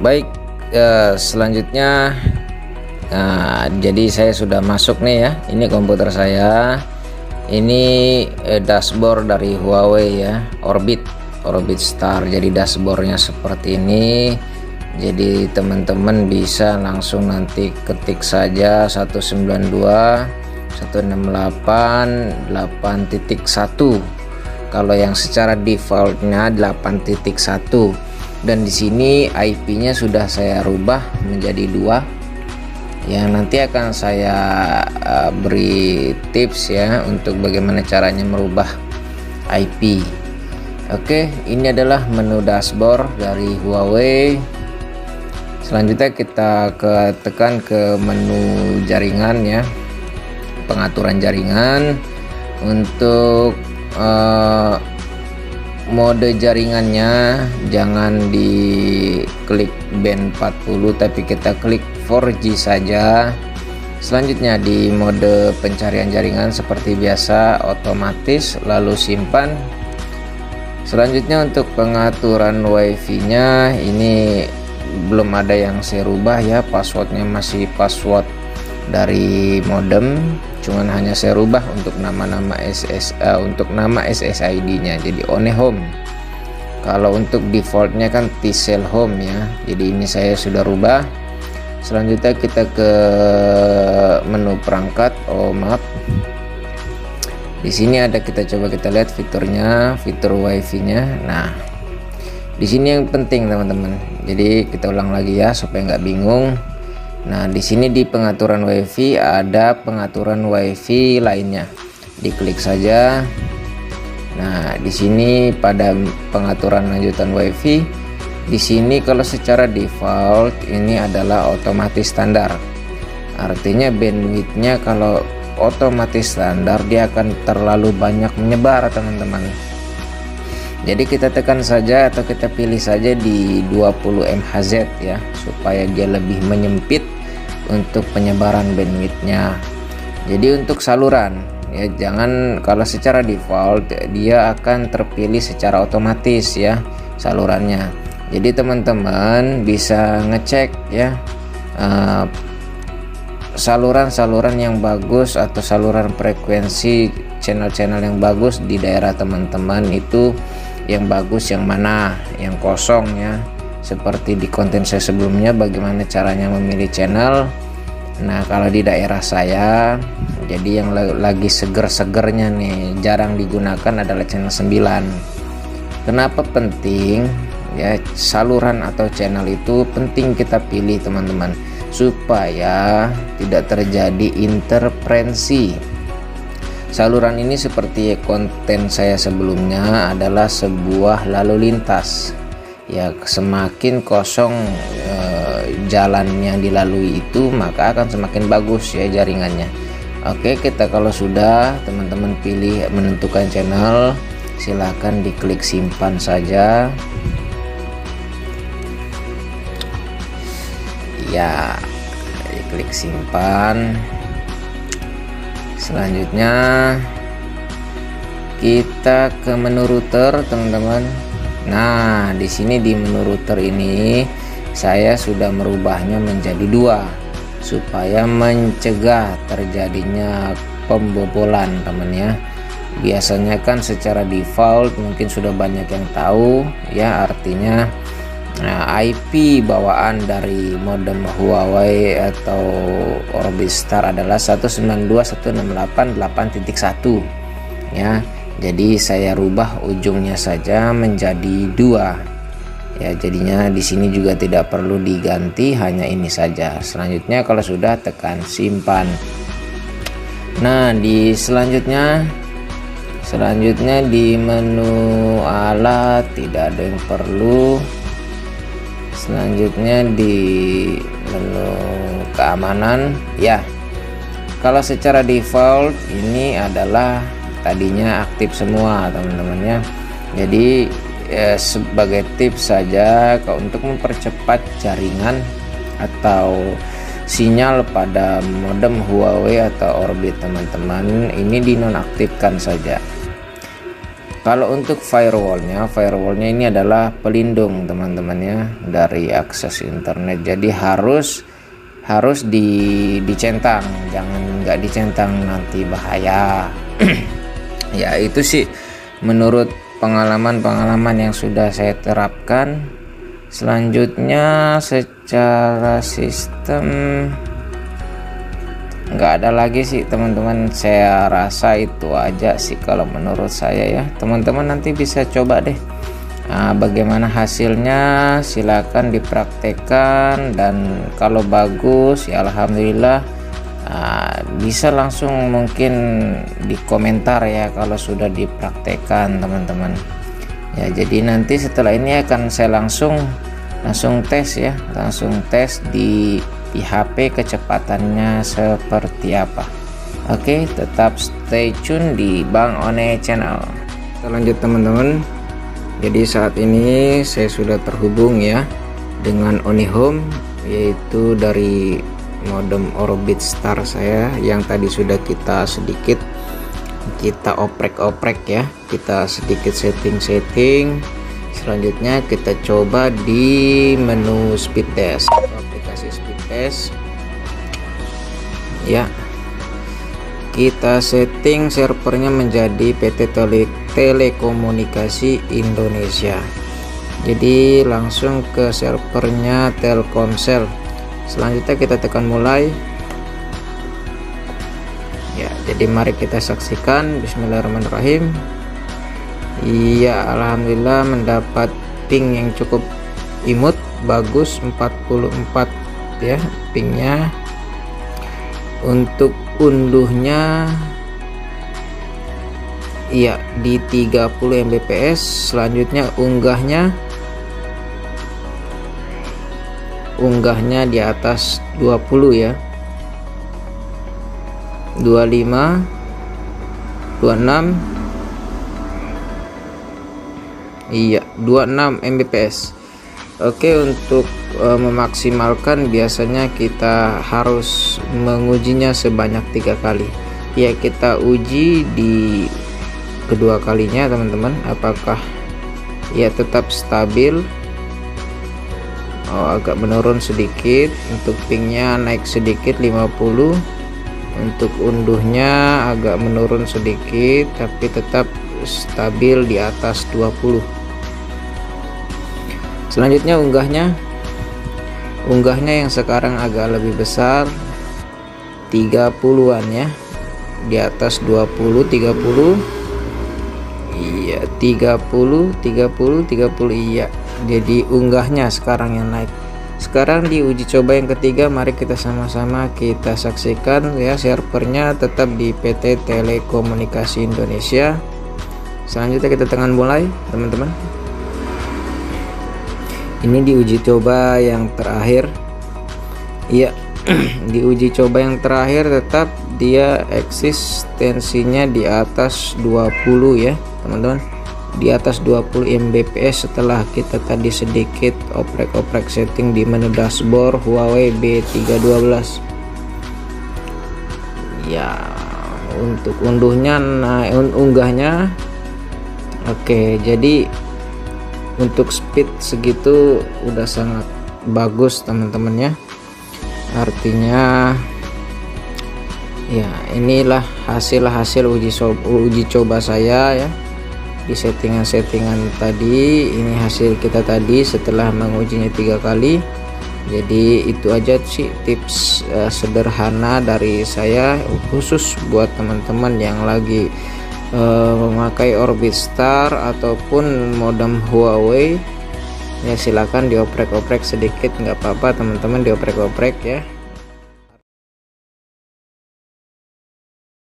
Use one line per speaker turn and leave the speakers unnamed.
Baik, selanjutnya jadi saya sudah masuk nih ya. Ini komputer saya. Ini dashboard dari Huawei ya, Orbit Star. Jadi dashboardnya seperti ini. Jadi teman-teman bisa langsung nanti ketik saja 192.168.8.1. Kalau yang secara defaultnya 8.1, dan di sini IP-nya sudah saya rubah menjadi 2. Yang nanti akan saya beri tips ya untuk bagaimana caranya merubah IP. Oke, ini adalah menu dashboard dari Huawei. Selanjutnya kita tekan ke menu jaringan ya, pengaturan jaringan. Untuk mode jaringannya jangan diklik band 40, tapi kita klik 4G saja. Selanjutnya di mode pencarian jaringan seperti biasa, otomatis, lalu simpan. Selanjutnya untuk pengaturan WiFi nya ini belum ada yang saya rubah ya, passwordnya masih password dari modem, cuman hanya saya rubah untuk nama-nama SSID nya jadi One Home. Kalau untuk defaultnya kan T-Cell Home ya, jadi ini saya sudah rubah. Selanjutnya kita ke menu perangkat. Di sini ada, kita lihat fiturnya, fitur WiFi nya. Nah, di sini yang penting teman-teman, jadi kita ulang lagi ya supaya nggak bingung. Nah, di sini di pengaturan WiFi ada pengaturan WiFi lainnya, diklik saja. Nah, di sini pada pengaturan lanjutan WiFi, di sini kalau secara default ini adalah otomatis standar. Artinya bandwidthnya kalau otomatis standar dia akan terlalu banyak menyebar teman-teman. Jadi kita tekan saja atau kita pilih saja di 20 MHz ya, supaya dia lebih menyempit untuk penyebaran bandwidthnya. Jadi untuk saluran ya, jangan, kalau secara default dia akan terpilih secara otomatis ya salurannya. Jadi teman-teman bisa ngecek ya saluran-saluran yang bagus atau saluran frekuensi channel-channel yang bagus di daerah teman-teman itu, yang bagus yang mana, yang kosong ya, seperti di konten saya sebelumnya bagaimana caranya memilih channel. Nah, kalau di daerah saya, jadi yang lagi seger-segernya nih, jarang digunakan adalah channel 9. Kenapa penting ya, saluran atau channel itu penting kita pilih teman-teman, supaya tidak terjadi interferensi. Saluran ini seperti konten saya sebelumnya adalah sebuah lalu lintas ya, semakin kosong jalan yang dilalui itu maka akan semakin bagus ya jaringannya. Oke, kita kalau sudah teman-teman pilih menentukan channel, silahkan diklik simpan saja ya, diklik simpan. Selanjutnya kita ke menu router teman-teman. Nah, di sini di menu router ini saya sudah merubahnya menjadi 2 supaya mencegah terjadinya pembobolan teman ya. Biasanya kan secara default mungkin sudah banyak yang tahu ya, artinya IP bawaan dari modem Huawei atau Orbit Star adalah 192.168.8.1 ya. Jadi saya rubah ujungnya saja menjadi 2 ya, jadinya di sini juga tidak perlu diganti, hanya ini saja. Selanjutnya kalau sudah tekan simpan. Nah, di selanjutnya di menu alat tidak ada yang perlu. Selanjutnya di menu keamanan ya, kalau secara default ini adalah tadinya aktif semua teman-teman ya. Jadi sebagai tips saja, untuk mempercepat jaringan atau sinyal pada modem Huawei atau Orbit teman-teman, ini dinonaktifkan saja. Kalau untuk firewallnya ini adalah pelindung teman-teman ya dari akses internet. Jadi harus dicentang, jangan nggak dicentang nanti bahaya. Ya itu sih menurut pengalaman yang sudah saya terapkan. Selanjutnya secara sistem nggak ada lagi sih teman-teman, saya rasa itu aja sih kalau menurut saya ya. Teman-teman nanti bisa coba deh, bagaimana hasilnya silakan dipraktekkan, dan kalau bagus ya alhamdulillah, bisa langsung mungkin di komentar ya kalau sudah dipraktekkan teman-teman ya. Jadi nanti setelah ini akan saya langsung tes ya, langsung tes di HP kecepatannya seperti apa. Oke, tetap stay tune di Bang One Channel. Kita lanjut teman-teman. Jadi saat ini saya sudah terhubung ya dengan Onihome, yaitu dari modem Orbitstar saya yang tadi sudah kita sedikit oprek ya, kita sedikit setting. Selanjutnya kita coba di menu speed test, aplikasi speed test ya. Kita setting servernya menjadi PT Telekomunikasi Indonesia. Jadi langsung ke servernya Telkomsel. Selanjutnya kita tekan mulai ya. Jadi mari kita saksikan. Bismillahirrahmanirrahim. Iya, alhamdulillah mendapat ping yang cukup imut, bagus, 44 ya pingnya. Untuk unduhnya iya di 30 Mbps. Selanjutnya unggahnya di atas 20 ya, 25, 26, iya 26 Mbps. Oke, untuk memaksimalkan biasanya kita harus mengujinya sebanyak 3 kali ya. Kita uji di kedua kalinya teman-teman, apakah ya tetap stabil. Agak menurun sedikit, untuk pingnya naik sedikit 50, untuk unduhnya agak menurun sedikit tapi tetap stabil di atas 20. Selanjutnya unggahnya yang sekarang agak lebih besar, 30-an ya, di atas 20, 30, iya 30, iya. Jadi unggahnya sekarang yang naik. Sekarang di uji coba yang ketiga, mari kita sama-sama kita saksikan ya. Servernya tetap di PT Telekomunikasi Indonesia. Selanjutnya kita tekan mulai teman-teman. Ini di uji coba yang terakhir iya. Di uji coba yang terakhir tetap dia eksistensinya di atas 20 ya teman-teman, di atas 20 Mbps. Setelah kita tadi sedikit oprek setting di menu dashboard Huawei B312 ya. Untuk unggahnya oke. Jadi untuk speed segitu udah sangat bagus teman-teman ya. Artinya ya inilah hasil uji coba saya ya di settingan tadi. Ini hasil kita tadi setelah mengujinya 3 kali. Jadi itu aja sih tips sederhana dari saya, khusus buat teman-teman yang lagi memakai Orbitstar ataupun modem Huawei ya. Silakan dioprek-oprek sedikit, nggak apa-apa teman-teman, dioprek-oprek ya.